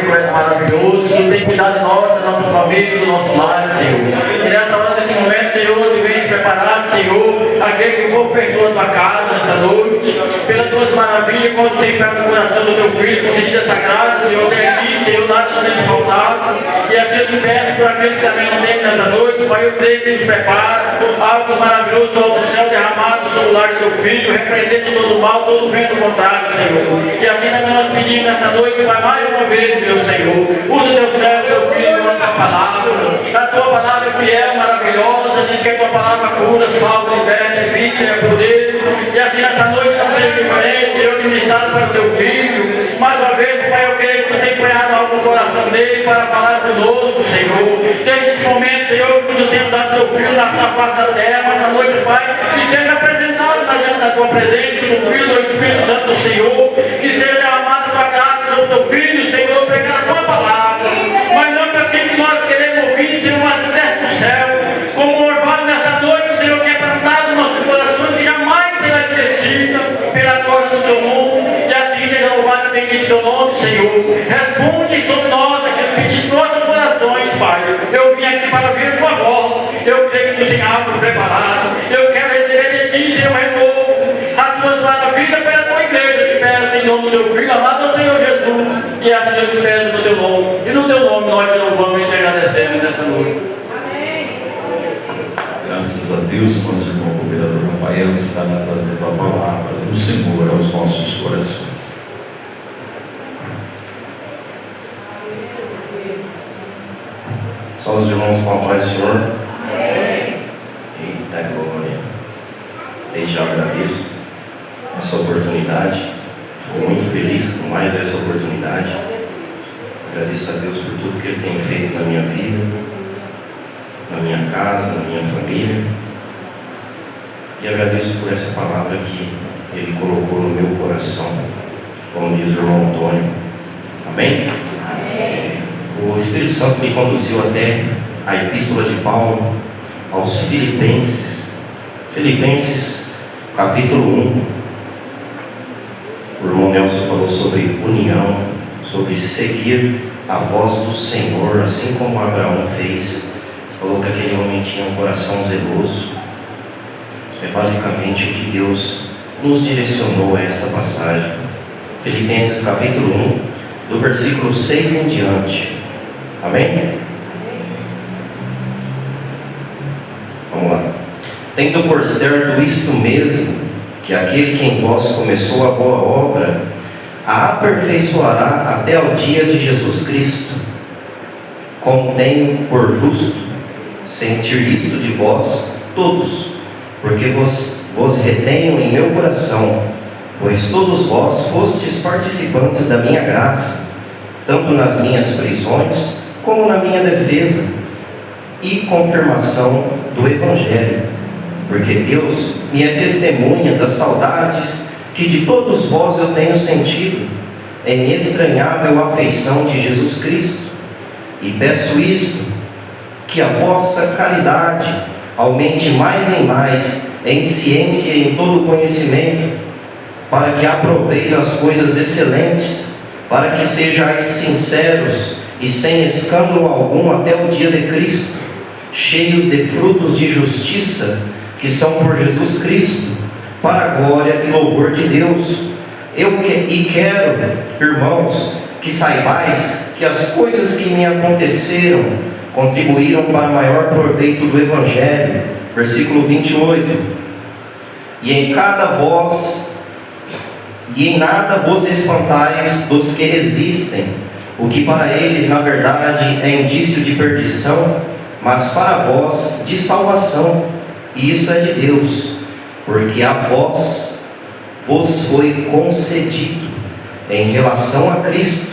Tu és maravilhoso, Tu tem cuidado de nós, da nossa família, do nosso lar, Senhor. E nessa hora, nesse momento, Senhor, Tu vens preparar, Senhor, aquele que o povo fez a tua casa nessa noite, pelas tuas maravilhas, quando tem fé no coração do teu filho, concedida essa graça, Senhor, até aqui, Senhor, nada não tem que faltar. E assim eu te peço por aquele que também não tem nessa noite, Pai, eu creio que nos prepara algo maravilhoso do alto céu derramado sobre o lar do teu filho, repreendendo todo o mal, todo o vento contrário, Senhor. E assim também nós pedimos nessa noite, Pai, mais uma vez, meu Senhor, usa teu céu, teu filho, a tua palavra. A tua palavra é fiel, maravilhosa, diz que a tua palavra cura, salva, liberta, é vida, é poder. E assim nessa noite não seja diferente, Senhor, ministrado para o teu filho. Mais uma vez, Pai, eu creio que tu tem empenhado algo no coração dele para falar conosco, Senhor. Desde esse momento, Senhor, que tu tenha dado teu filho na face da terra, mas na noite, Pai, que seja apresentado diante da tua presença, do Filho do Espírito Santo do Senhor, que seja derramada a tua graça sobre o teu filho, Senhor, pregar a tua palavra, mas não para aquilo que nós queremos ouvir, Senhor, mas do resto do céu, como um orvalho nessa noite, Senhor, que é plantado nos nossos corações, que jamais será esquecida pela glória do teu nome, e assim seja louvado e bendito teu nome, Senhor. Responde sobre nós aquele pedido de nossos corações, Pai. Eu vim aqui para ouvir a tua voz, eu creio que tu tem algo preparado, eu quero receber de ti, Senhor, renovo, a tua maravilha pela tua igreja. Eu te peço em nome do teu filho amado, Senhor Jesus, e assim eu te peço no teu nome, e no teu nome nós te louvamos e te agradecemos nesta noite. Graças a Deus, nosso irmão o vereador Rafael está trazendo a palavra do Senhor aos nossos corações. Só os irmãos com a paz do Senhor. Eita glória. Desde já agradeço essa oportunidade. Fico muito feliz com mais essa oportunidade. Agradeço a Deus por tudo que Ele tem feito na minha vida, na minha casa, na minha família. E agradeço por essa palavra que Ele colocou no meu coração, como diz o irmão Antônio. Amém? Amém. O Espírito Santo me conduziu até a Epístola de Paulo aos Filipenses. Filipenses, capítulo 1. O irmão Nelson falou sobre união, sobre seguir a voz do Senhor, assim como Abraão fez. Falou que aquele homem tinha um coração zeloso. É basicamente o que Deus nos direcionou a esta passagem. Filipenses capítulo 1, do versículo 6 em diante. Amém? Vamos lá. Tendo por certo isto mesmo, que aquele que em vós começou a boa obra, a aperfeiçoará até ao dia de Jesus Cristo. Como tenho por justo sentir isto de vós todos, porque vos retenho em meu coração, pois todos vós fostes participantes da minha graça, tanto nas minhas prisões, como na minha defesa e confirmação do Evangelho, porque Deus me é testemunha das saudades que de todos vós eu tenho sentido, em estranhável afeição de Jesus Cristo, e peço isto, que a vossa caridade aumente mais e mais em ciência e em todo conhecimento, para que aproveis as coisas excelentes, para que sejais sinceros e sem escândalo algum até o dia de Cristo, cheios de frutos de justiça, que são por Jesus Cristo, para a glória e louvor de Deus. Quero, irmãos, que saibais que as coisas que me aconteceram contribuíram para maior proveito do Evangelho. Versículo 28. E em nada vos espantais dos que resistem, o que para eles na verdade é indício de perdição, mas para vós de salvação, e isto é de Deus, porque a vós vos foi concedido em relação a Cristo.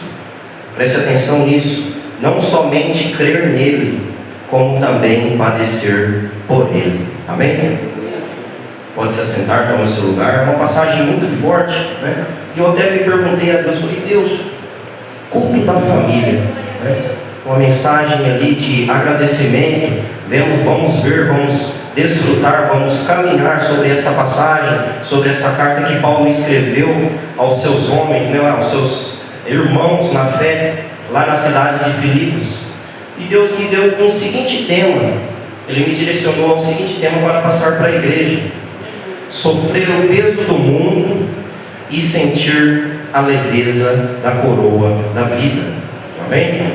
Preste atenção nisso. Não somente crer nele, como também padecer por ele. Amém? Pode se assentar, toma o seu lugar. É uma passagem muito forte, né? E eu até me perguntei a Deus, falei, Deus, culto da família, né? Uma mensagem ali de agradecimento. Vamos ver, vamos desfrutar, vamos caminhar sobre essa passagem, sobre essa carta que Paulo escreveu aos seus homens, né? Aos seus irmãos na fé. lá na cidade de Filipos, e Deus me deu um seguinte tema. Ele me direcionou ao seguinte tema para passar para a igreja: sofrer o peso do mundo e sentir a leveza da coroa da vida. Amém?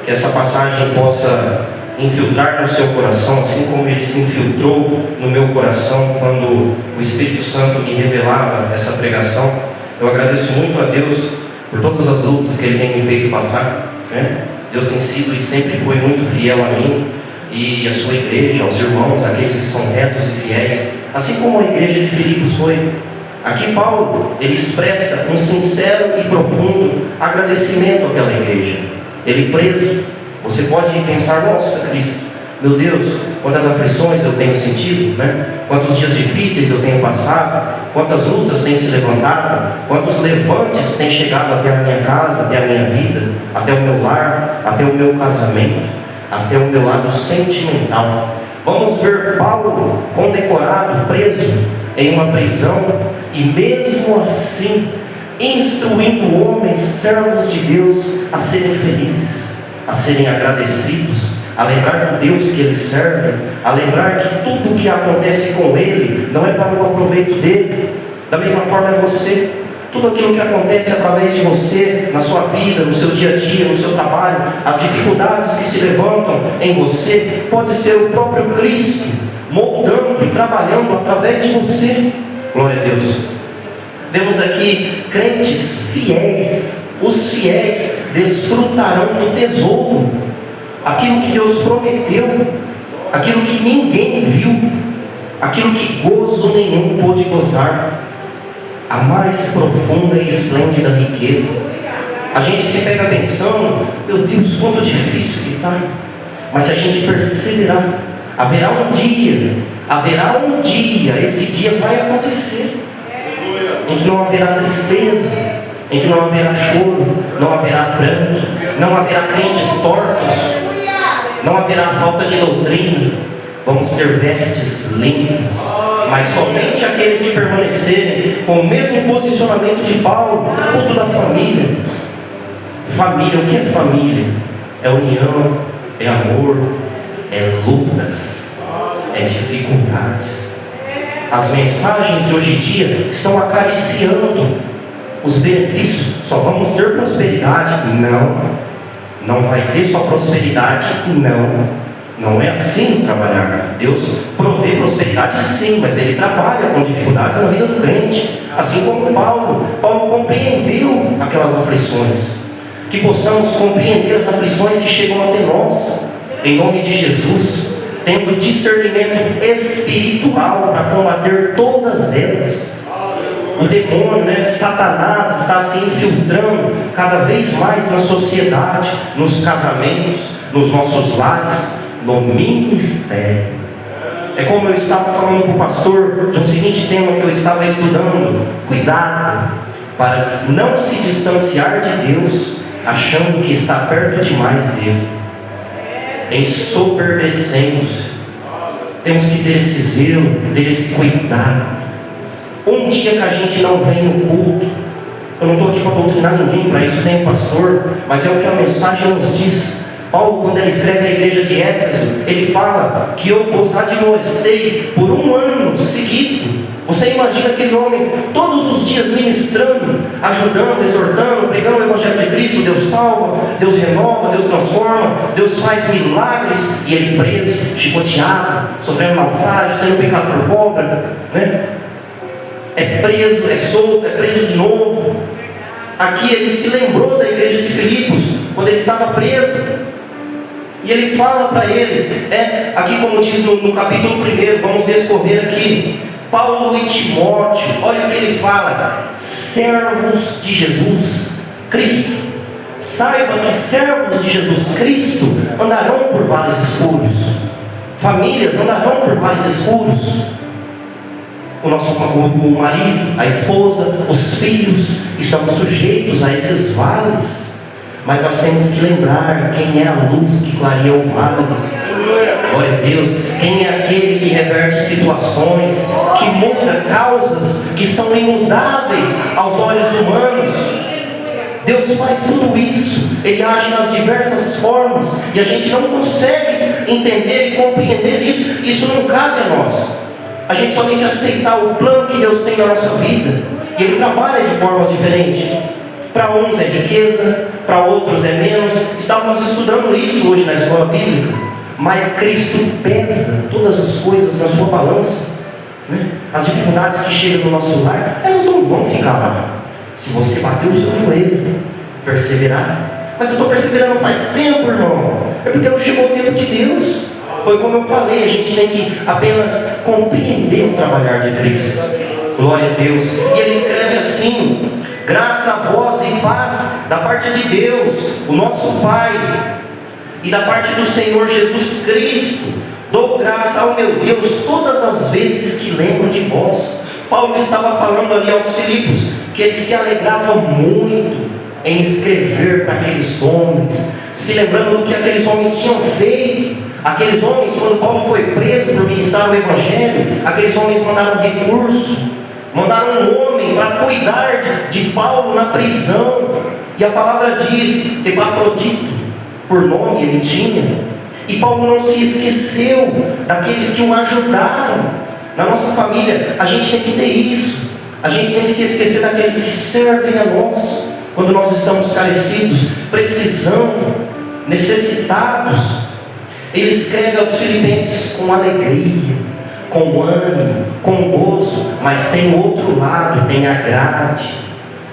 Que essa passagem possa infiltrar no seu coração, assim como ele se infiltrou no meu coração quando o Espírito Santo me revelava essa pregação. Eu agradeço muito a Deus por todas as lutas que Ele tem me feito passar, né? Deus tem sido e sempre foi muito fiel a mim e a sua igreja, aos irmãos, aqueles que são retos e fiéis, assim como a igreja de Filipos foi. Aqui Paulo, ele expressa um sincero e profundo agradecimento àquela igreja. Ele preso, você pode pensar: nossa, Cristo, meu Deus, quantas aflições eu tenho sentido, né? Quantos dias difíceis eu tenho passado, quantas lutas têm se levantado, quantos levantes têm chegado até a minha casa, até a minha vida, até o meu lar, até o meu casamento, até o meu lado sentimental. Vamos ver Paulo condecorado, preso em uma prisão, e mesmo assim instruindo homens, servos de Deus, a serem felizes, a serem agradecidos, a lembrar do Deus que eles servem, a lembrar que tudo o que acontece com ele não é para o aproveito dele. Da mesma forma é você. Tudo aquilo que acontece através de você, na sua vida, no seu dia a dia, no seu trabalho, as dificuldades que se levantam em você, pode ser o próprio Cristo moldando e trabalhando através de você. Glória a Deus. Vemos aqui crentes fiéis. Os fiéis desfrutarão do tesouro, aquilo que Deus prometeu, aquilo que ninguém viu, aquilo que gozo nenhum pôde gozar, a mais profunda e esplêndida riqueza. A gente se pega pensando: meu Deus, quanto difícil que está. Mas se a gente perseverar, haverá um dia, esse dia vai acontecer, em que não haverá tristeza, em que não haverá choro, não haverá pranto, não haverá crentes tortos, não haverá falta de doutrina. Vamos ter vestes limpas. Mas somente aqueles que permanecerem com o mesmo posicionamento de Paulo, culto da família. Família, o que é família? É união, é amor, é lutas, é dificuldades. As mensagens de hoje em dia estão acariciando os benefícios. Só vamos ter prosperidade. Não vai ter só prosperidade. Não é assim trabalhar. Deus provê prosperidade sim, mas Ele trabalha com dificuldades na vida do crente. Assim como Paulo compreendeu aquelas aflições. Que possamos compreender as aflições que chegam até nós, em nome de Jesus, tendo discernimento espiritual para combater todas elas. O demônio, Satanás, está se infiltrando cada vez mais na sociedade, nos casamentos, nos nossos lares, no ministério. É como eu estava falando com o pastor de um seguinte tema que eu estava estudando: cuidado para não se distanciar de Deus, achando que está perto demais dele, ensoberbecendo-se. Temos que ter esse zelo, ter esse cuidado. Um dia que a gente não vem no culto, eu não estou aqui para doutrinar ninguém, para isso tem um pastor, mas é o que a mensagem nos diz. Paulo, quando ele escreve à igreja de Éfeso, ele fala que eu vos admoestei por 1 ano seguido. Você imagina aquele homem todos os dias ministrando, ajudando, exortando, pregando o Evangelho de Cristo. Deus salva, Deus renova, Deus transforma, Deus faz milagres, e ele preso, chicoteado, sofrendo naufrágio, sendo pecado por cobra, é preso, é solto, é preso de novo. Aqui ele se lembrou da igreja de Filipos, quando ele estava preso, e ele fala para eles, aqui como diz no capítulo 1, vamos descorrer aqui, Paulo e Timóteo, olha o que ele fala: servos de Jesus Cristo. Saiba que servos de Jesus Cristo andarão por vales escuros, famílias andarão por vales escuros. O marido, a esposa, os filhos estão sujeitos a esses vales. Mas nós temos que lembrar quem é a luz que clareia o vale. Glória a Deus. Quem é aquele que reverte situações, que muda causas que são imutáveis aos olhos humanos. Deus faz tudo isso, Ele age nas diversas formas, e a gente não consegue entender e compreender isso. Isso não cabe a nós. A gente só tem que aceitar o plano que Deus tem na nossa vida, e Ele trabalha de formas diferentes. Para uns é riqueza, para outros é menos. Estávamos estudando isso hoje na escola bíblica. Mas Cristo pesa todas as coisas na sua balança, né? As dificuldades que chegam no nosso lar, elas não vão ficar lá. Se você bater o seu joelho, perseverar. Mas eu estou perseverando faz tempo, irmão. É porque não chegou o tempo de Deus. Foi como eu falei, a gente tem que apenas compreender o trabalhar de Cristo. Glória a Deus. E ele escreve assim: graça a vós e paz da parte de Deus, o nosso Pai, e da parte do Senhor Jesus Cristo. Dou graça ao meu Deus todas as vezes que lembro de vós. Paulo estava falando ali aos Filipos que ele se alegrava muito em escrever para aqueles homens, se lembrando do que aqueles homens tinham feito. Aqueles homens, quando Paulo foi preso por ministrar o Evangelho, aqueles homens mandaram recurso, mandaram um homem para cuidar de Paulo na prisão. E a palavra diz, Epafrodito, por nome ele tinha. E Paulo não se esqueceu daqueles que o ajudaram. Na nossa família, a gente tem que ter isso. A gente tem que se esquecer daqueles que servem a nós, quando nós estamos carecidos, precisando, necessitados. Ele escreve aos Filipenses com alegria, com ânimo, com gozo. Mas tem outro lado, tem a grade,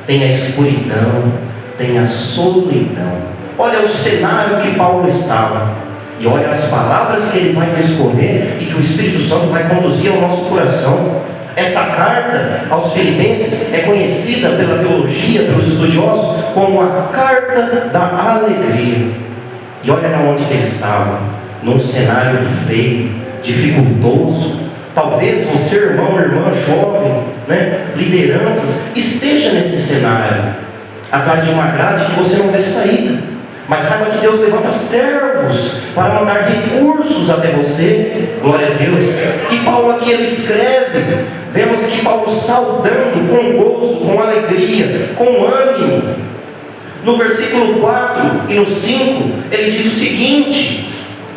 tem a escuridão, tem a solidão. Olha o cenário que Paulo estava, e olha as palavras que ele vai escolher e que o Espírito Santo vai conduzir ao nosso coração. Essa carta aos Filipenses é conhecida pela teologia, pelos estudiosos, como a carta da alegria. E olha onde que ele estava, num cenário feio, dificultoso. Talvez você, irmão, irmã, jovem, né, lideranças, esteja nesse cenário, atrás de uma grade que você não vê saída. Mas saiba que Deus levanta servos para mandar recursos até você. Glória a Deus. E Paulo aqui ele escreve, vemos aqui Paulo saudando com gozo, com alegria, com ânimo. No versículo 4 e no 5 ele diz o seguinte: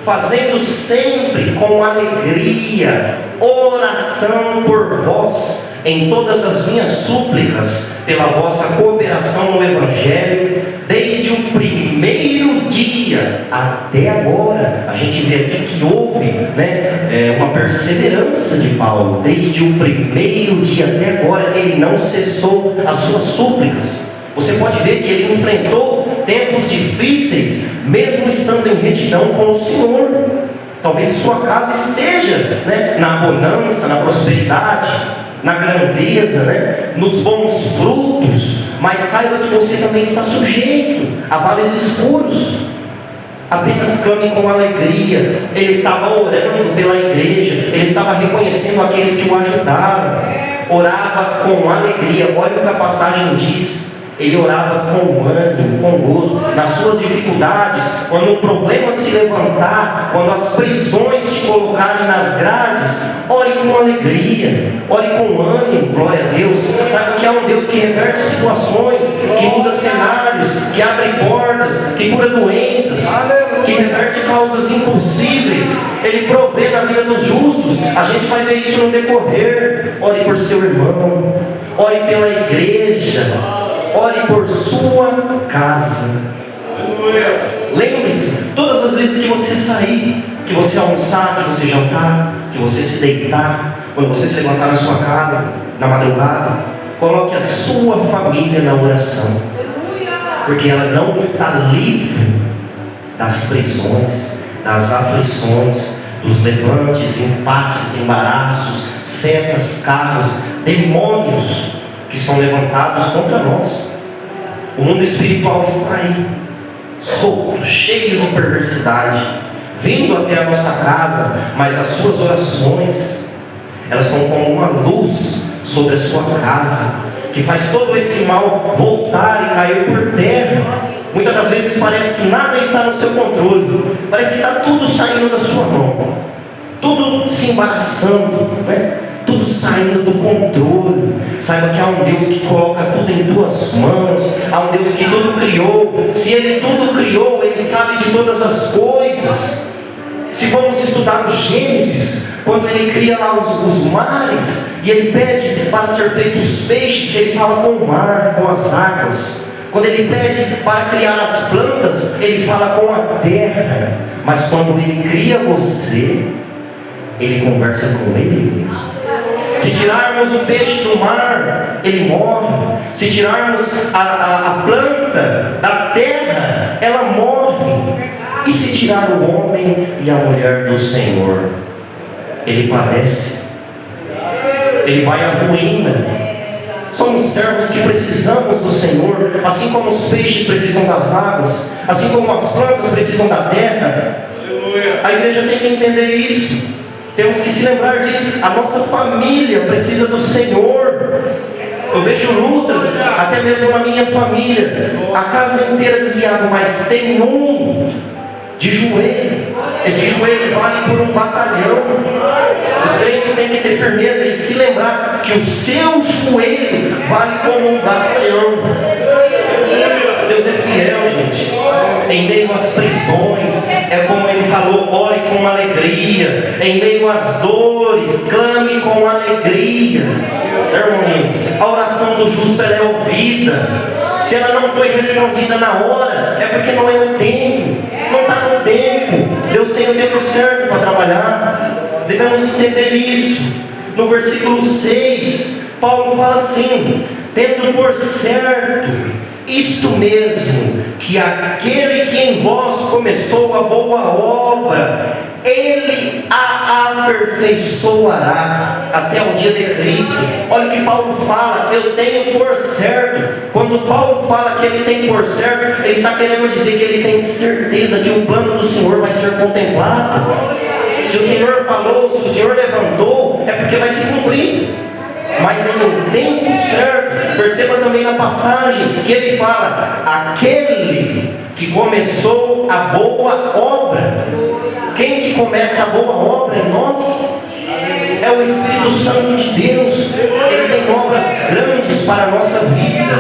fazendo sempre com alegria oração por vós em todas as minhas súplicas, pela vossa cooperação no Evangelho, desde o primeiro dia até agora. A gente vê aqui que houve, né, uma perseverança de Paulo. Desde o primeiro dia até agora, ele não cessou as suas súplicas. Você pode ver que ele enfrentou tempos difíceis, mesmo estando em retidão com o Senhor. Talvez sua casa esteja, né, na bonança, na prosperidade, na grandeza, né, nos bons frutos, mas saiba que você também está sujeito a vales escuros. Apenas clame com alegria. Ele estava orando pela igreja, ele estava reconhecendo aqueles que o ajudaram, orava com alegria. Olha o que a passagem diz. Ele orava com ânimo, com gozo, nas suas dificuldades, quando o problema se levantar, quando as prisões te colocarem nas grades, ore com alegria, ore com ânimo, glória a Deus. Saiba que é um Deus que reverte situações, que muda cenários, que abre portas, que cura doenças, que reverte causas impossíveis. Ele provê na vida dos justos. A gente vai ver isso no decorrer. Ore por seu irmão, ore pela igreja, ore por sua casa. Lembre-se, todas as vezes que você sair, que você almoçar, que você jantar, que você se deitar, quando você se levantar na sua casa, na madrugada, coloque a sua família na oração, porque ela não está livre das prisões, das aflições, dos levantes, impasses, embaraços, setas, carros, demônios que são levantados contra nós. O mundo espiritual está aí, solto, cheio de perversidade, vindo até a nossa casa, mas as suas orações, elas são como uma luz sobre a sua casa, que faz todo esse mal voltar e cair por terra. Muitas das vezes parece que nada está no seu controle, parece que está tudo saindo da sua mão, tudo se embaraçando, né? tudo saindo do controle. Saiba que há um Deus que coloca tudo em tuas mãos, há um Deus que tudo criou. Se Ele tudo criou, Ele sabe de todas as coisas. Se vamos estudar o Gênesis, quando Ele cria lá os mares, e Ele pede para ser feitos os peixes, Ele fala com o mar, com as águas. Quando Ele pede para criar as plantas, Ele fala com a terra. Mas quando Ele cria você, Ele conversa com Ele mesmo. Se tirarmos o peixe do mar, ele morre. Se tirarmos a planta da terra, ela morre. E se tirar o homem e a mulher do Senhor, ele padece, ele vai à ruína. Somos servos que precisamos do Senhor, assim como os peixes precisam das águas, assim como as plantas precisam da terra. A igreja tem que entender isso. Temos que se lembrar disso. A nossa família precisa do Senhor. Eu vejo lutas, até mesmo na minha família, a casa inteira desviada, mas tem um de joelho. Esse joelho vale por um batalhão. Os crentes têm que ter firmeza e se lembrar que o seu joelho vale como um batalhão. Deus é fiel, gente. Em meio às prisões, é como Ele falou, ore com alegria. Em meio às dores, clame com alegria. Irmão, a oração do justo ela é ouvida. Se ela não foi respondida na hora, é porque não é o tempo. Não está no tempo. Deus tem o tempo certo para trabalhar. Devemos entender isso. No versículo 6, Paulo fala assim: tendo por certo isto mesmo, que aquele que em vós começou a boa obra, Ele a aperfeiçoará até o dia de Cristo. Olha o que Paulo fala: eu tenho por certo. Quando Paulo fala que ele tem por certo, ele está querendo dizer que ele tem certeza que o plano do Senhor vai ser contemplado. Se o Senhor falou, se o Senhor levantou, é porque vai se cumprir. Mas em um tempo certo. Perceba também na passagem que ele fala: aquele que começou a boa obra. Quem que começa a boa obra em nós? É o Espírito Santo de Deus. Ele tem obras grandes para a nossa vida.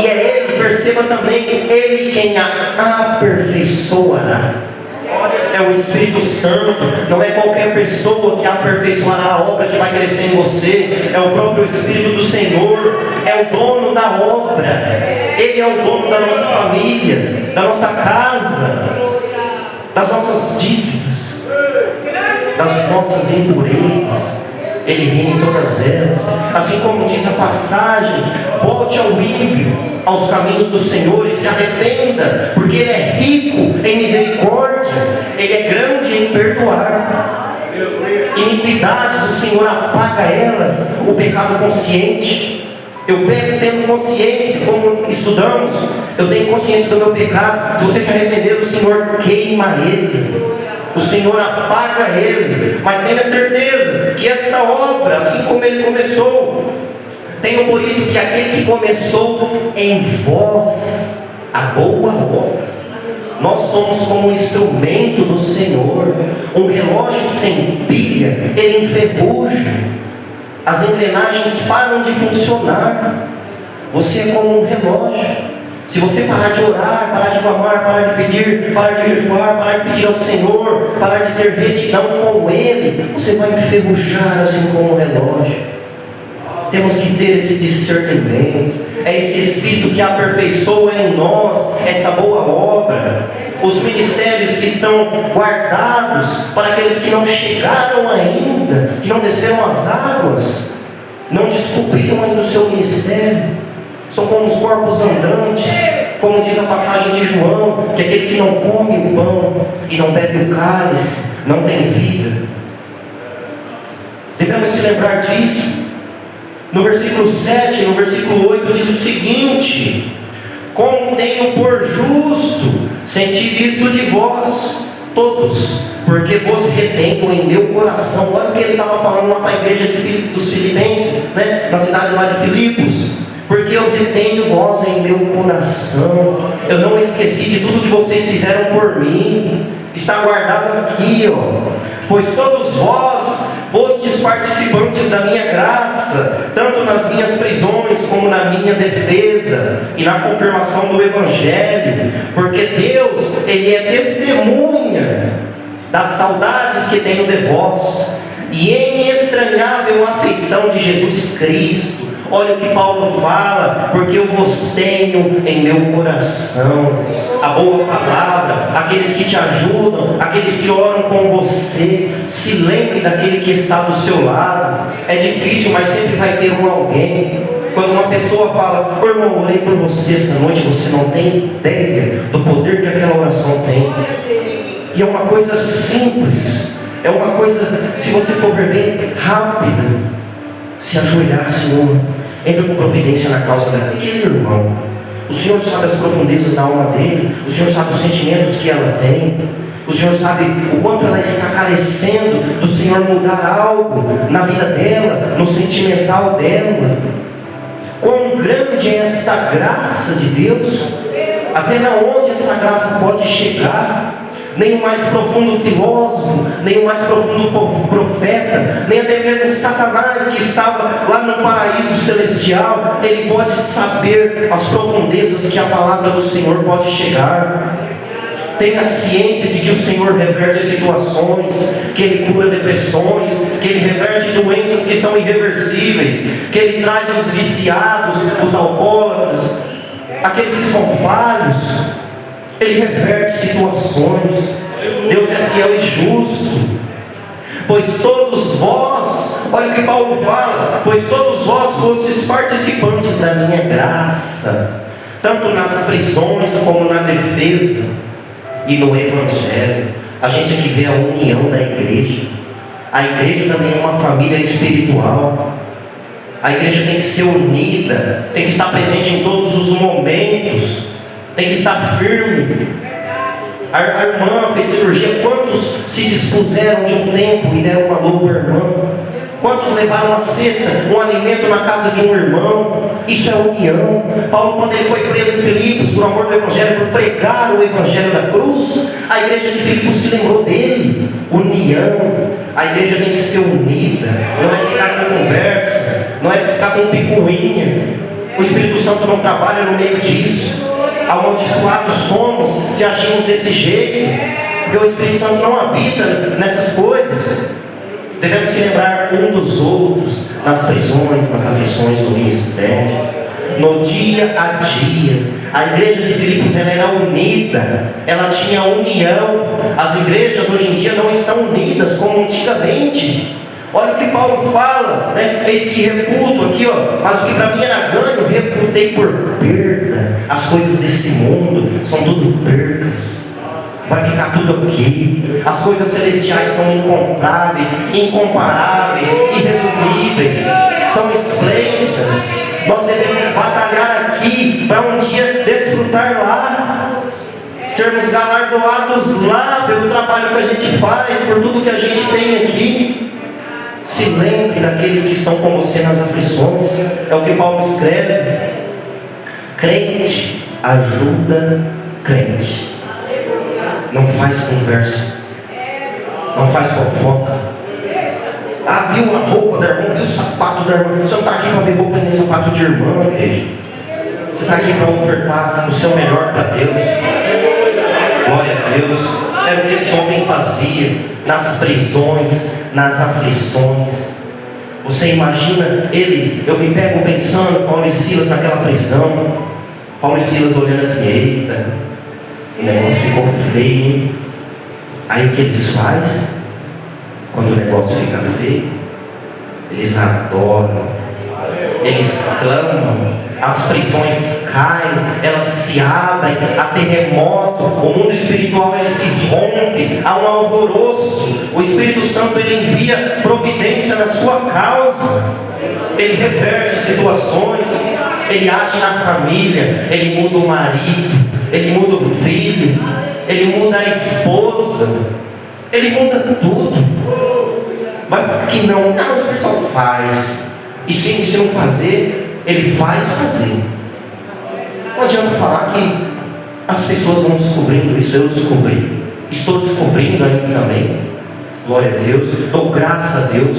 E é Ele, perceba também, Ele quem a aperfeiçoará. É o Espírito Santo. Não é qualquer pessoa que aperfeiçoará a obra que vai crescer em você. É o próprio Espírito do Senhor. É o dono da obra. Ele é o dono da nossa família, da nossa casa, das nossas dívidas, das nossas impurezas. Ele reina em todas elas. Assim como diz a passagem: volte ao ímpio, aos caminhos do Senhor, e se arrependa, porque Ele é rico em misericórdia, Ele é grande em perdoar. Iniquidades, o Senhor apaga elas. O pecado consciente, eu pego tendo consciência, como estudamos, eu tenho consciência do meu pecado. Se você se arrepender, o Senhor queima ele, o Senhor apaga ele. Mas tenha certeza que esta obra, assim como Ele começou, tenho por isso que aquele que começou em vós a boa obra. Nós somos como um instrumento do Senhor. Um relógio sem pilha, ele enferruja, as engrenagens param de funcionar. Você é como um relógio. Se você parar de orar, parar de clamar, parar de pedir, parar de jejuar, parar de pedir ao Senhor, parar de ter retidão com Ele, você vai enferrujar assim como um relógio. Temos que ter esse discernimento. É esse Espírito que aperfeiçoa em nós essa boa obra. Os ministérios que estão guardados para aqueles que não chegaram ainda, que não desceram as águas, não descobriram ainda o seu ministério, são como os corpos andantes, como diz a passagem de João, que aquele que não come o pão e não bebe o cálice não tem vida. Devemos se lembrar disso. No versículo 7, no versículo 8 diz o seguinte: como tenho por justo sentir isto de vós todos, porque vos retenho em meu coração. Olha o que ele estava falando lá para a igreja dos Filipenses, né? Na cidade lá de Filipos. Porque eu retenho vós em meu coração. Eu não esqueci de tudo que vocês fizeram por mim. Está guardado aqui, ó. Pois todos vós Fostes participantes da minha graça, tanto nas minhas prisões como na minha defesa e na confirmação do Evangelho, porque Deus, Ele é testemunha das saudades que tenho de vós, e em estranhável afeição de Jesus Cristo. Olha o que Paulo fala: porque eu vos tenho em meu coração. A boa palavra, aqueles que te ajudam, aqueles que oram com você. Se lembre daquele que está do seu lado. É difícil, mas sempre vai ter alguém. Quando uma pessoa fala: "Ô irmão, orei por você essa noite", você não tem ideia do poder que aquela oração tem. E é uma coisa simples, é uma coisa, se você for ver bem, rápida. Se ajoelhar: "Senhor, entra com providência na causa daquele irmão. O Senhor sabe as profundezas da alma dele, o Senhor sabe os sentimentos que ela tem, o Senhor sabe o quanto ela está carecendo do Senhor mudar algo na vida dela, no sentimental dela. Quão grande é esta graça de Deus, até onde essa graça pode chegar. Nem o mais profundo filósofo, nem o mais profundo profeta, nem até mesmo Satanás, que estava lá no paraíso celestial, ele pode saber as profundezas que a palavra do Senhor pode chegar. Tenha ciência de que o Senhor reverte situações, que Ele cura depressões, que Ele reverte doenças que são irreversíveis, que Ele traz os viciados, os alcoólatras, aqueles que são falhos. Ele reverte situações. Deus é fiel e justo. Pois todos vós, olha o que Paulo fala: pois todos vós fostes participantes da minha graça, tanto nas prisões como na defesa e no Evangelho. A gente aqui vê a união da igreja. A igreja também é uma família espiritual. A igreja tem que ser unida, tem que estar presente em todos os momentos, tem que estar firme. A irmã fez cirurgia. Quantos se dispuseram de um tempo e deram uma louca irmã? Quantos levaram a cesta, um alimento na casa de um irmão? Isso é união. Paulo, quando ele foi preso em Filipos, por amor do Evangelho, por pregar o Evangelho da cruz, a igreja de Filipos se lembrou dele. União. A igreja tem que ser unida. Não é ficar com conversa, não é ficar com picuinha. O Espírito Santo não trabalha no meio disso. Amaldiçoados somos se agimos desse jeito, porque o Espírito Santo não habita nessas coisas. Devemos se lembrar um dos outros nas prisões, nas aflições do ministério, no dia a dia. A igreja de Filipos, ela era unida, ela tinha união. As igrejas hoje em dia não estão unidas como antigamente. Olha o que Paulo fala, né? Eis que reputo aqui, mas o que para mim era ganho, reputei por perda. As coisas desse mundo são tudo perdas. Vai ficar tudo aqui. As coisas celestiais são incomparáveis, incomparáveis, irresumíveis, são esplêndidas. Nós devemos batalhar aqui para um dia desfrutar lá, sermos galardoados lá pelo trabalho que a gente faz, por tudo que a gente tem aqui. Se lembre daqueles que estão com você nas aflições. É o que Paulo escreve: crente ajuda crente. Não faz conversa, não faz fofoca. Ah, viu a roupa da irmã, viu o sapato da irmã. Você não está aqui para ver roupa nem sapato de irmã, igreja. Você está aqui para ofertar o seu melhor para Deus. Glória a Deus. Era o que esse homem fazia nas prisões, nas aflições. Você imagina ele? Eu me pego pensando Paulo e Silas naquela prisão. Paulo e Silas olhando assim: eita, o negócio ficou feio. Aí o que eles fazem? Quando o negócio fica feio, eles adoram, eles clamam, as prisões caem, elas se abrem, há terremoto, o mundo espiritual ele se rompe, há um alvoroço. O Espírito Santo ele envia providência na sua causa, ele reverte situações, ele age na família, ele muda o marido, ele muda o filho, ele muda a esposa, ele muda tudo. Vai falar que não, o Espírito Santo faz, e se não fazer, ele faz fazer. Não adianta falar que as pessoas vão descobrindo isso. Eu descobri, estou descobrindo ainda também. Glória a Deus, dou graça a Deus,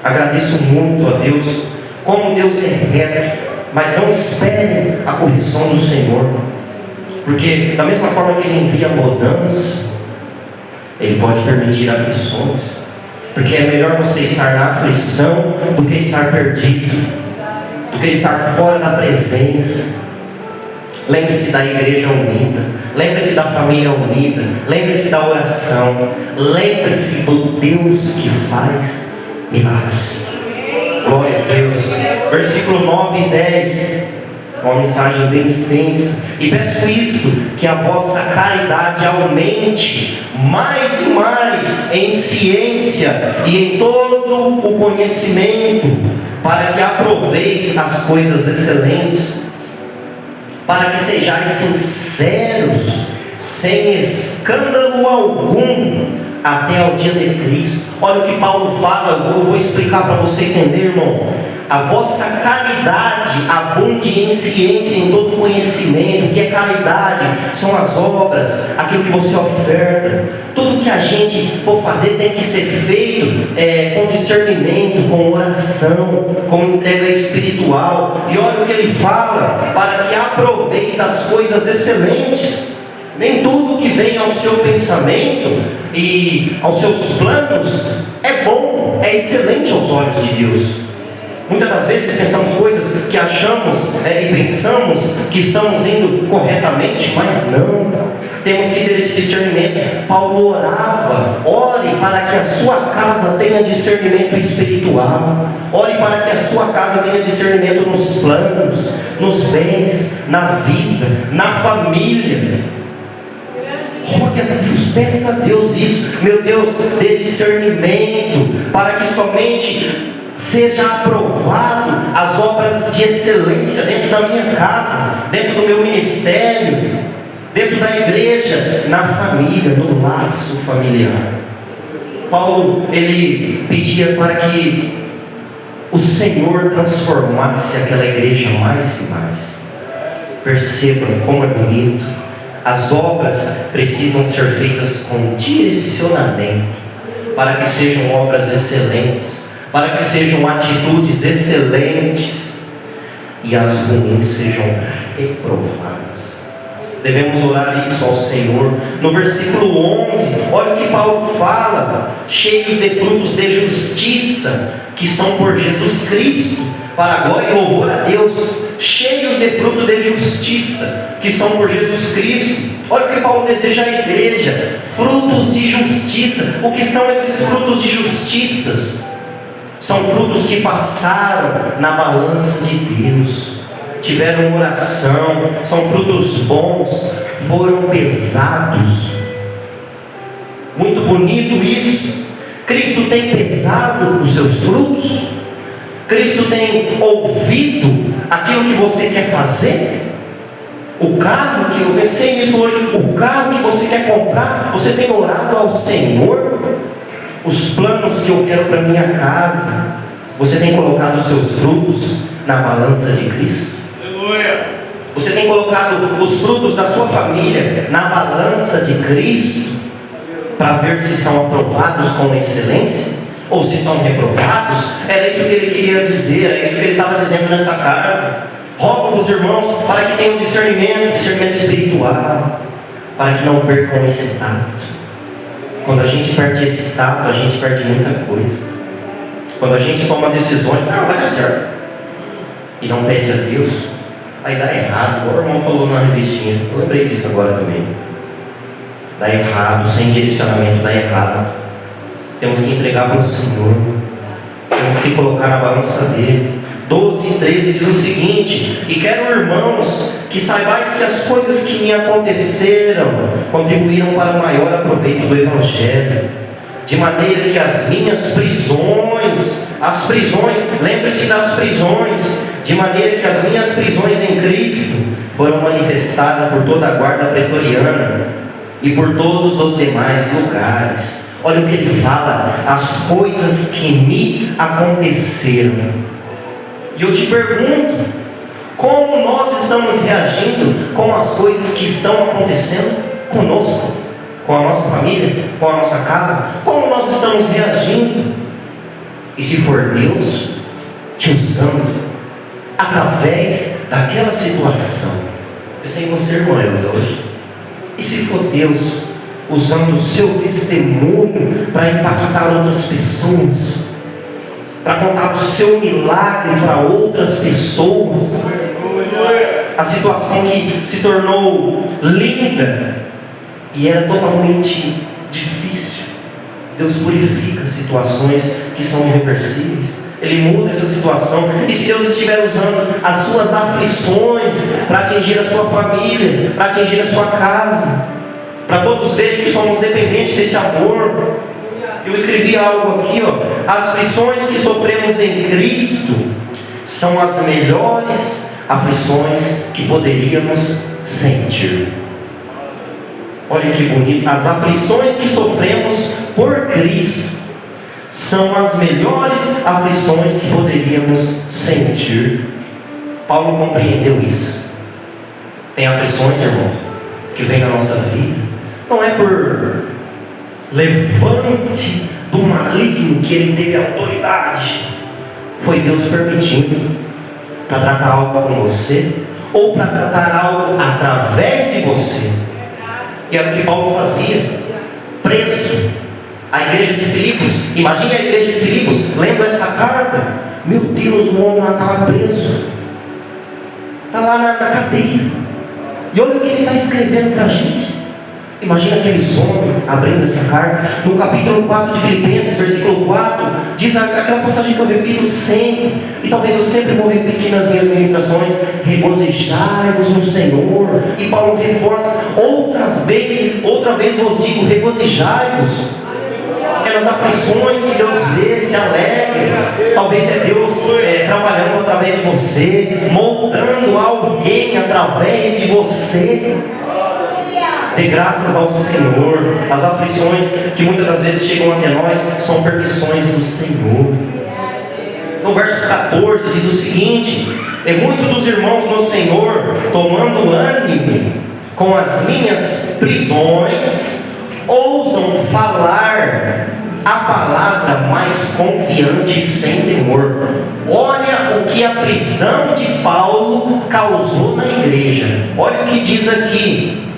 agradeço muito a Deus, como Deus é reto, mas não espere a correção do Senhor, porque da mesma forma que Ele envia mudança, Ele pode permitir aflições, porque é melhor você estar na aflição do que estar perdido, do que estar fora da presença. Lembre-se da igreja unida, lembre-se da família unida, lembre-se da oração, lembre-se do Deus que faz milagres. Glória a Deus. Versículo 9 e 10, uma mensagem bem extensa. E peço isto, que a vossa caridade aumente mais e mais em ciência e em todo o conhecimento, para que aproveis as coisas excelentes, para que sejais sinceros, sem escândalo algum, até ao dia de Cristo. Olha o que Paulo fala, eu vou explicar para você entender, irmão. A vossa caridade abunde em ciência, em todo conhecimento. O que é caridade? São as obras, aquilo que você oferta. Tudo que a gente for fazer tem que ser feito com discernimento, com oração, com entrega espiritual. E olha o que ele fala: para que aproveis as coisas excelentes. Nem tudo que vem ao seu pensamento e aos seus planos é bom, é excelente aos olhos de Deus. Muitas das vezes pensamos coisas que achamos e pensamos que estamos indo corretamente, mas não. Temos que ter esse discernimento. Paulo orava: ore para que a sua casa tenha discernimento espiritual. Ore para que a sua casa tenha discernimento nos planos, nos bens, na vida, na família. Olha a Deus, peça a Deus isso. Meu Deus, dê discernimento para que somente seja aprovado as obras de excelência dentro da minha casa, dentro do meu ministério, dentro da igreja, na família, no laço familiar. Paulo, ele pedia para que o Senhor transformasse aquela igreja mais e mais. Perceba como é bonito. As obras precisam ser feitas com direcionamento, para que sejam obras excelentes, para que sejam atitudes excelentes, e as ruins sejam reprovadas. Devemos orar isso ao Senhor. No versículo 11, olha o que Paulo fala: cheios de frutos de justiça, que são por Jesus Cristo, para a glória e louvor a Deus. Cheios de fruto de justiça, que são por Jesus Cristo. Olha o que Paulo deseja à igreja: frutos de justiça. O que são esses frutos de justiça? São frutos que passaram na balança de Deus, tiveram oração, são frutos bons, foram pesados. Muito bonito isso. Cristo tem pesado os seus frutos? Cristo tem ouvido aquilo que você quer fazer? O carro que eu pensei nisso hoje, o carro que você quer comprar, você tem orado ao Senhor? Os planos que eu quero para minha casa, você tem colocado os seus frutos na balança de Cristo? Aleluia! Você tem colocado os frutos da sua família na balança de Cristo, para ver se são aprovados com excelência? Ou se são reprovados? Era isso que ele queria dizer, era isso que ele estava dizendo nessa carta. Rogo-vos, irmãos, para que tenham discernimento espiritual, para que não percam esse tato. Quando a gente perde esse tato, a gente perde muita coisa. Quando a gente toma decisões, não vai dar certo, e não pede a Deus, aí dá errado. O irmão falou na revistinha, eu lembrei disso agora também. Dá errado, sem direcionamento dá errado. Temos que entregar para o Senhor, temos que colocar na balança dele. 12 e 13 diz o seguinte: e quero, irmãos, que saibais que as coisas que me aconteceram contribuíram para o maior aproveito do Evangelho, de maneira que as minhas prisões, lembre-se das prisões, de maneira que as minhas prisões em Cristo foram manifestadas por toda a guarda pretoriana e por todos os demais lugares. Olha o que ele fala: as coisas que me aconteceram. E eu te pergunto, como nós estamos reagindo com as coisas que estão acontecendo conosco? com a nossa família, com a nossa casa? Como nós estamos reagindo? E se for Deus te usando através daquela situação? Pensei em você, irmã Elza, hoje. E se for Deus usando o seu testemunho para impactar outras pessoas, para contar o seu milagre para outras pessoas? A situação que se tornou linda e era totalmente difícil. Deus purifica situações que são irreversíveis. Ele muda essa situação. E se Deus estiver usando as suas aflições para atingir a sua família, para atingir a sua casa, para todos verem que somos dependentes desse amor. Eu escrevi algo aqui, as aflições que sofremos em Cristo são as melhores aflições que poderíamos sentir. Olha que bonito. As aflições que sofremos por Cristo são as melhores aflições que poderíamos sentir. Paulo compreendeu isso. Tem aflições, irmãos, que vêm na nossa vida, não é por levante do maligno que ele teve autoridade. Foi Deus permitindo, para tratar algo com você, ou para tratar algo através de você. E era o que Paulo fazia, preso. A igreja de Filipos, imagine a igreja de Filipos lendo essa carta. Meu Deus, o homem lá estava preso, está lá na cadeia, e olha o que ele está escrevendo para a gente. Imagina aqueles homens abrindo essa carta. No capítulo 4 de Filipenses, versículo 4, diz aquela passagem que eu repito sempre, e talvez eu sempre vou repetir nas minhas ministrações: regozijai-vos no Senhor. E Paulo reforça outra vez vos digo, regozijai-vos. É nas aflições que Deus vê, se alegra. Talvez é Deus trabalhando através de você, moldando alguém através de você. Dê graças ao Senhor. As aflições que muitas das vezes chegam até nós são permissões do Senhor. No verso 14 diz o seguinte: e muitos dos irmãos no Senhor, tomando ânimo com as minhas prisões, ousam falar a palavra mais confiante e sem temor. Olha o que a prisão de Paulo causou na igreja. Olha o que diz aqui: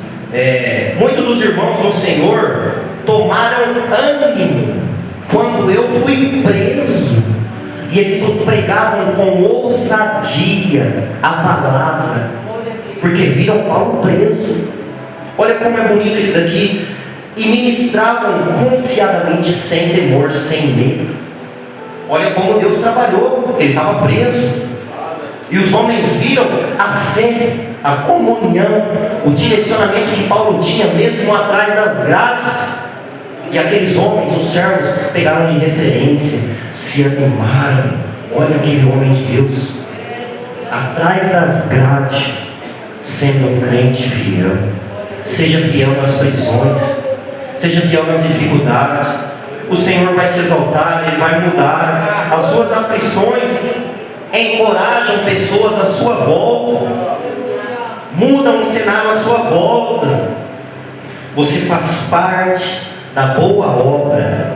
muitos dos irmãos no Senhor tomaram ânimo quando eu fui preso, e eles pregavam com ousadia a palavra, porque viram Paulo preso. Olha como é bonito isso daqui. E ministravam confiadamente, sem temor, sem medo. Olha como Deus trabalhou. Ele estava preso, e os homens viram a fé, a comunhão, o direcionamento que Paulo tinha mesmo atrás das grades. E aqueles homens, os servos, pegaram de referência, se animaram. Olha aquele homem de Deus atrás das grades, sendo um crente fiel. Seja fiel nas prisões, seja fiel nas dificuldades. O Senhor vai te exaltar, Ele vai mudar. As suas aflições encorajam pessoas à sua volta, mudam o cenário à sua volta. Você faz parte da boa obra,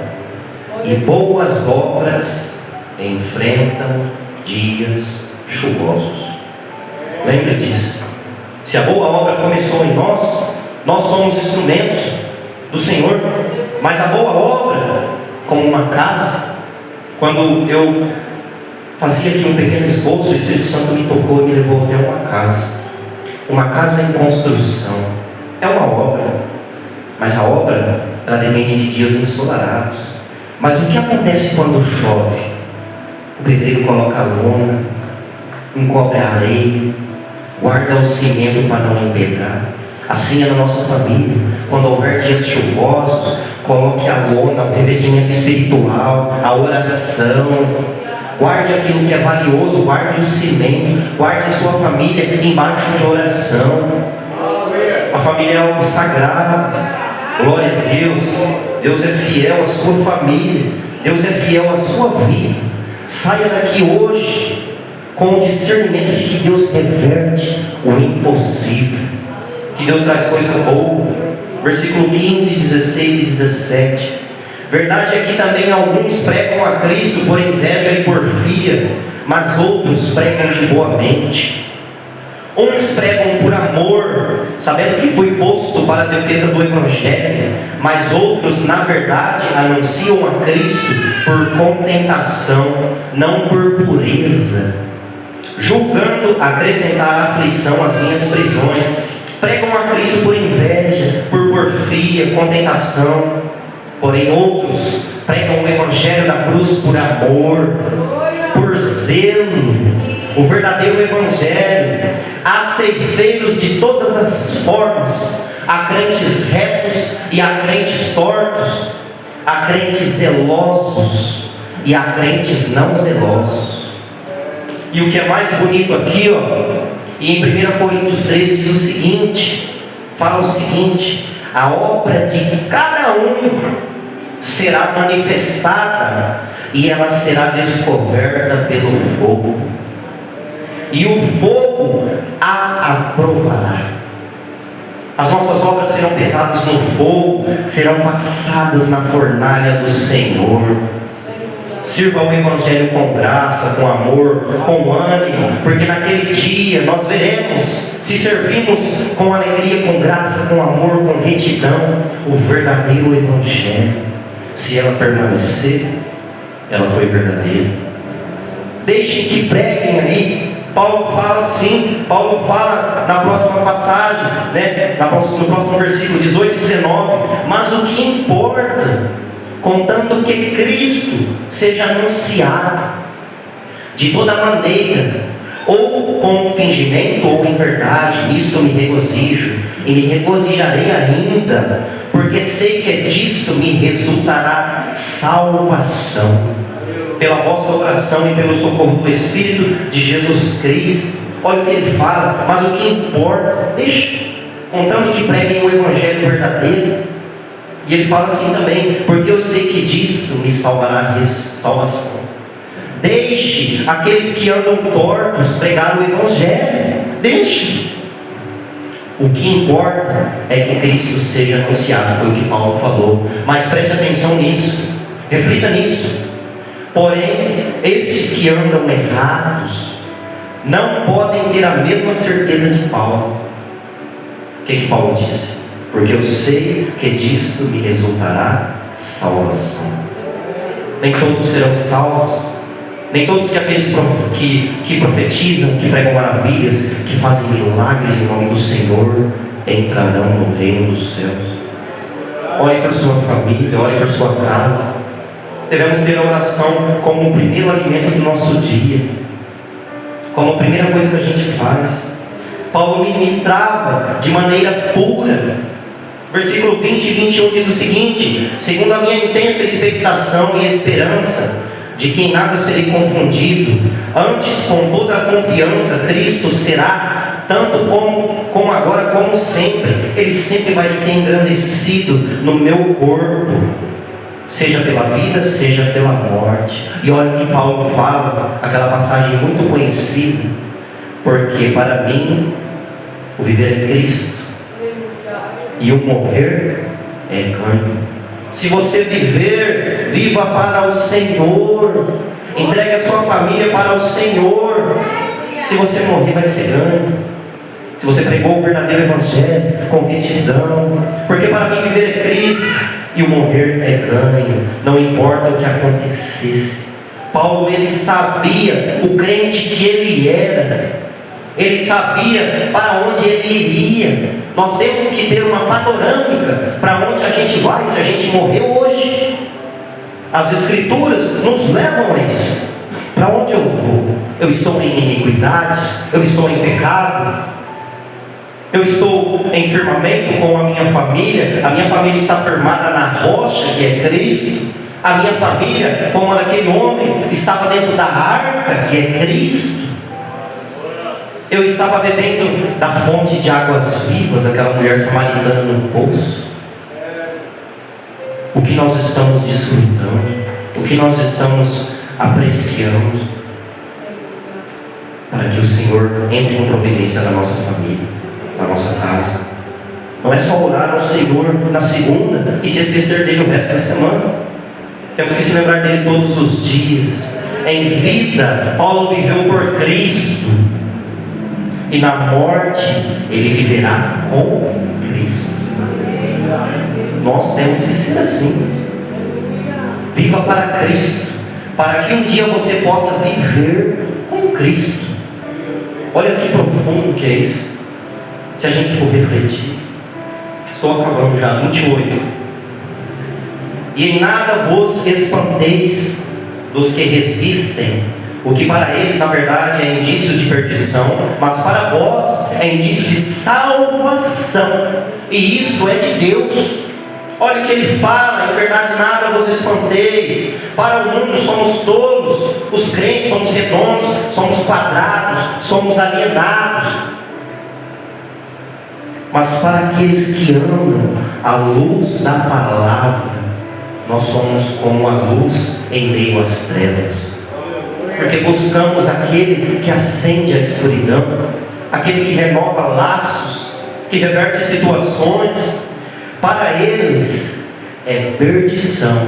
e boas obras enfrentam dias chuvosos. Lembre disso. Se a boa obra começou em nós, nós somos instrumentos do Senhor. Mas a boa obra, como uma casa, quando eu fazia aqui um pequeno esboço, o Espírito Santo me tocou e me levou até uma casa em construção. É uma obra, mas a obra, ela depende de dias ensolarados. Mas o que acontece quando chove? O pedreiro coloca a lona, encobre a areia, guarda o cimento para não empedrar. Assim é na nossa família. Quando houver dias chuvosos, coloque a lona, o revestimento espiritual, a oração. Guarde aquilo que é valioso, guarde o cimento, guarde a sua família embaixo de oração. A família é algo sagrado. Glória a Deus. Deus é fiel à sua família, Deus é fiel à sua vida. Saia daqui hoje com o discernimento de que Deus reverte o impossível, que Deus traz coisa boa. versículo 15, 16 e 17. Verdade é que também alguns pregam a Cristo por inveja e porfia, mas outros pregam de boa mente. Uns pregam por amor, sabendo que fui posto para a defesa do Evangelho, mas outros, na verdade, anunciam a Cristo por contentação, não por pureza, julgando acrescentar aflição às minhas prisões. Pregam a Cristo por inveja, por porfia, contentação. Porém outros pregam o Evangelho da cruz por amor, por zelo, o verdadeiro Evangelho. Há ceifeiros de todas as formas, há crentes retos e há crentes tortos, há crentes zelosos e há crentes não zelosos. E o que é mais bonito aqui, e em 1 Coríntios 13 diz o seguinte, fala o seguinte: a obra de cada um será manifestada e ela será descoberta pelo fogo, e o fogo a aprovará. As nossas obras serão pesadas no fogo, serão passadas na fornalha do Senhor. Sirva o Evangelho com graça, com amor, com ânimo, porque naquele dia nós veremos se servimos com alegria, com graça, com amor, com retidão, o verdadeiro Evangelho. Se ela permanecer, ela foi verdadeira. Deixem que preguem aí. Paulo fala assim, Paulo fala na próxima passagem, no próximo versículo 18 e 19. Mas o que importa, contando que Cristo seja anunciado de toda maneira, ou com fingimento ou em verdade, nisto me regozijo, e me regozijarei ainda, porque sei que disto me resultará salvação, pela vossa oração e pelo socorro do Espírito de Jesus Cristo. Olha o que ele fala, mas o que importa, deixa, contando que preguem o Evangelho verdadeiro. E ele fala assim também, porque eu sei que disto me salvará salvação. Deixe aqueles que andam tortos pregar o Evangelho, deixe. O que importa é que Cristo seja anunciado, foi o que Paulo falou. Mas preste atenção nisso, reflita nisso. Porém, estes que andam errados não podem ter a mesma certeza de Paulo. O que Paulo disse? Porque eu sei que disto me resultará salvação. Nem todos serão salvos, nem todos aqueles que profetizam, que pregam maravilhas, que fazem milagres em nome do Senhor, entrarão no reino dos céus. Ore por sua família, ore por sua casa. Devemos ter a oração como o primeiro alimento do nosso dia, como a primeira coisa que a gente faz. Paulo ministrava de maneira pura. Versículo 20 e 21 diz o seguinte: segundo a minha intensa expectação e esperança, de que em nada serei confundido, antes com toda a confiança Cristo será, tanto como agora como sempre, Ele sempre vai ser engrandecido no meu corpo, seja pela vida, seja pela morte. E olha o que Paulo fala, aquela passagem muito conhecida: porque para mim o viver é Cristo e o morrer é ganho. Se você viver, viva para o Senhor, entregue a sua família para o Senhor. Se você morrer, vai ser ganho. Se você pregou o verdadeiro Evangelho com retidão, porque para mim viver é Cristo e o morrer é ganho, não importa o que acontecesse. Paulo, ele sabia o crente que ele era, ele sabia para onde ele iria. Nós temos que ter uma panorâmica para onde a gente vai se a gente morrer hoje. As Escrituras nos levam a isso. Para onde eu vou? Eu estou em iniquidades? Eu estou em pecado? Eu estou em firmamento com a minha família? A minha família está firmada na rocha que é Cristo? A minha família, como aquele homem, estava dentro da arca que é Cristo? Eu estava bebendo da fonte de águas vivas, aquela mulher samaritana no poço? O que nós estamos desfrutando? O que nós estamos apreciando? Para que o Senhor entre com providência na nossa família, na nossa casa. Não é só orar ao Senhor na segunda e se esquecer dele o resto da semana. Temos que se lembrar dele todos os dias. Em vida, Paulo viveu por Cristo, e na morte ele viverá com Cristo. Nós temos que ser assim. Viva para Cristo, para que um dia você possa viver com Cristo. Olha que profundo que é isso. Se a gente for refletir. Estou acabando já, 28. E em nada vos espanteis dos que resistem, o que para eles na verdade é indício de perdição, mas para vós é indício de salvação, e isto é de Deus. Olha o que ele fala: em verdade nada vos espanteis. Para o mundo somos tolos, os crentes somos redondos, somos quadrados, somos alienados. Mas para aqueles que amam a luz da palavra, nós somos como a luz em meio às trevas. Porque buscamos aquele que acende a escuridão, aquele que renova laços, que reverte situações. Para eles é perdição,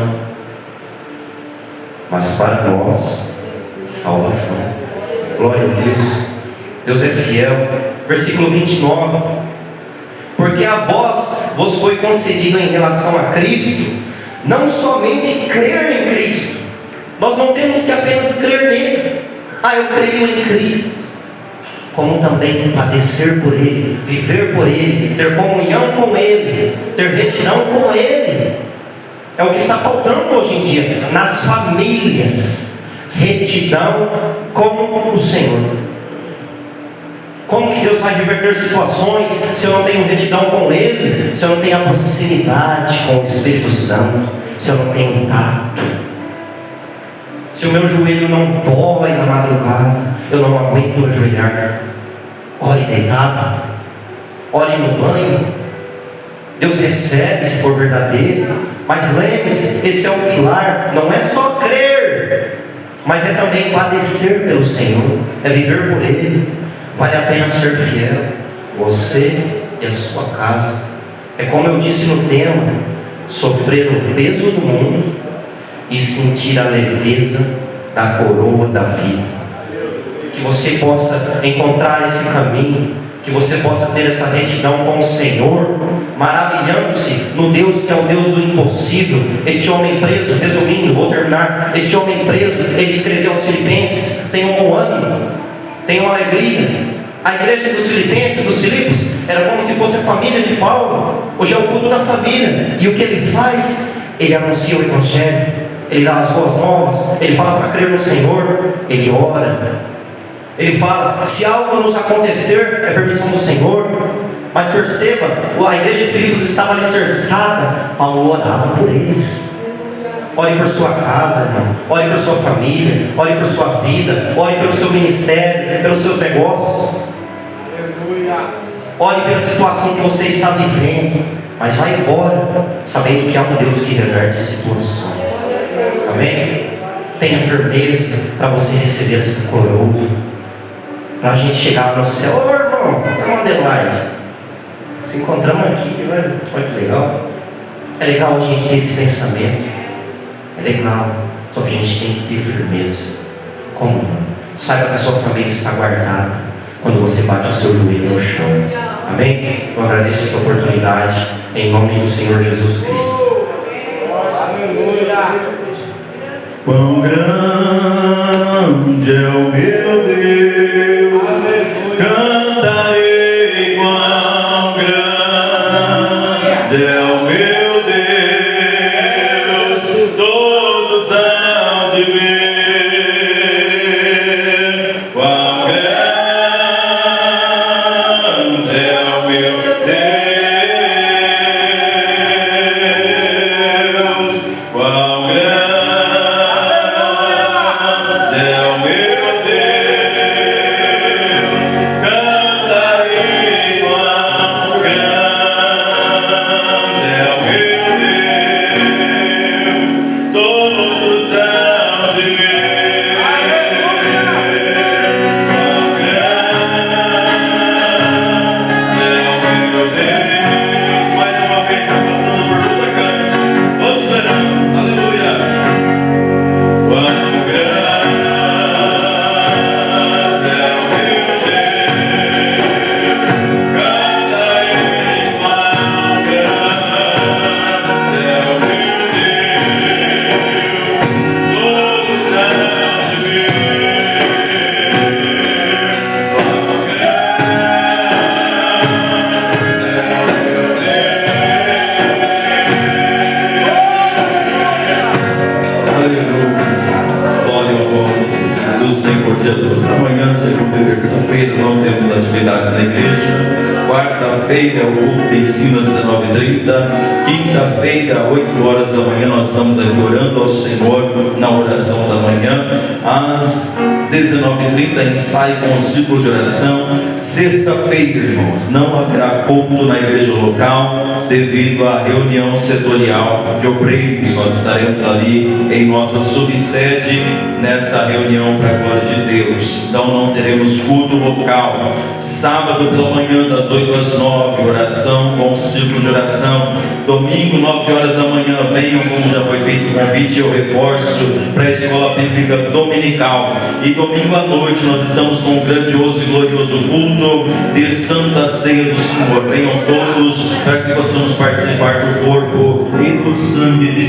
mas para nós, salvação. Glória a Deus. Deus é fiel. Versículo 29. Porque a vos foi concedido em relação a Cristo, não somente crer em Cristo. Nós não temos que apenas crer nele. Eu creio em Cristo. Como também padecer por Ele, viver por Ele, ter comunhão com Ele, ter retidão com Ele. É o que está faltando hoje em dia nas famílias. Retidão com o Senhor. Como que Deus vai reverter situações se eu não tenho retidão com Ele, se eu não tenho a proximidade com o Espírito Santo, se eu não tenho tato, se o meu joelho não dói na madrugada, eu não aguento ajoelhar? Ore deitado, ore no banho. Deus recebe se for verdadeiro, mas lembre-se, esse é o pilar. Não é só crer, mas é também padecer pelo Senhor, é viver por Ele. Vale a pena ser fiel, você e a sua casa. É como eu disse no tema: sofrer o peso do mundo e sentir a leveza da coroa da vida. Que você possa encontrar esse caminho, que você possa ter essa retidão com o Senhor, maravilhando-se no Deus que é o Deus do impossível. Este homem preso, resumindo, vou terminar. Este homem preso, ele escreveu aos Filipenses: tenham bom ânimo, tenham alegria. A igreja dos Filipenses, dos Filipos, era como se fosse a família de Paulo. Hoje é o culto da família. E o que ele faz? Ele anuncia o Evangelho, ele dá as boas novas, ele fala para crer no Senhor, ele ora, ele fala: se algo nos acontecer, é permissão do Senhor. Mas perceba, a igreja de Filipos estava alicerçada. Paulo orava por eles. Ore por sua casa, irmão. Ore por sua família. Ore por sua vida. Ore pelo seu ministério, pelos seus negócios. Ore pela situação que você está vivendo. Mas vai embora sabendo que há um Deus que reverte situações. Amém? Tenha firmeza para você receber essa coroa, para a gente chegar no céu. Ô irmão, vamos Adelaide, se encontramos aqui, olha que legal. É legal a gente ter esse pensamento, é legal, só que a gente tem que ter firmeza. Como não? Saiba que a sua família está guardada quando você bate o seu joelho no chão. Amém? Eu agradeço essa oportunidade em nome do Senhor Jesus Cristo. Aleluia. Quão grande é o meu Deus, cantarei quão grande é o meu Deus, todos hão de ver quão grande é o meu Deus, quão grande quarta-feira, o culto de ensino às 19h30. Quinta-feira, 8 horas da manhã, nós estamos aqui orando ao Senhor na oração da manhã. Às 19h30, ensaio com o círculo de oração. Sexta-feira, irmãos, não haverá culto na igreja local devido à reunião setorial de obreiros. Nós estaremos ali em nossa subsede nessa reunião para a glória de Deus. Então não teremos culto local. Sábado pela manhã, das 8 às 9, oração com o círculo de oração. Domingo, 9 horas da manhã, venham, como já foi feito o convite, eu reforço, para a escola bíblica dominical. E domingo à noite nós estamos com um grandioso e glorioso culto de Santa Ceia do Senhor. Venham todos para que possamos participar do corpo e do sangue de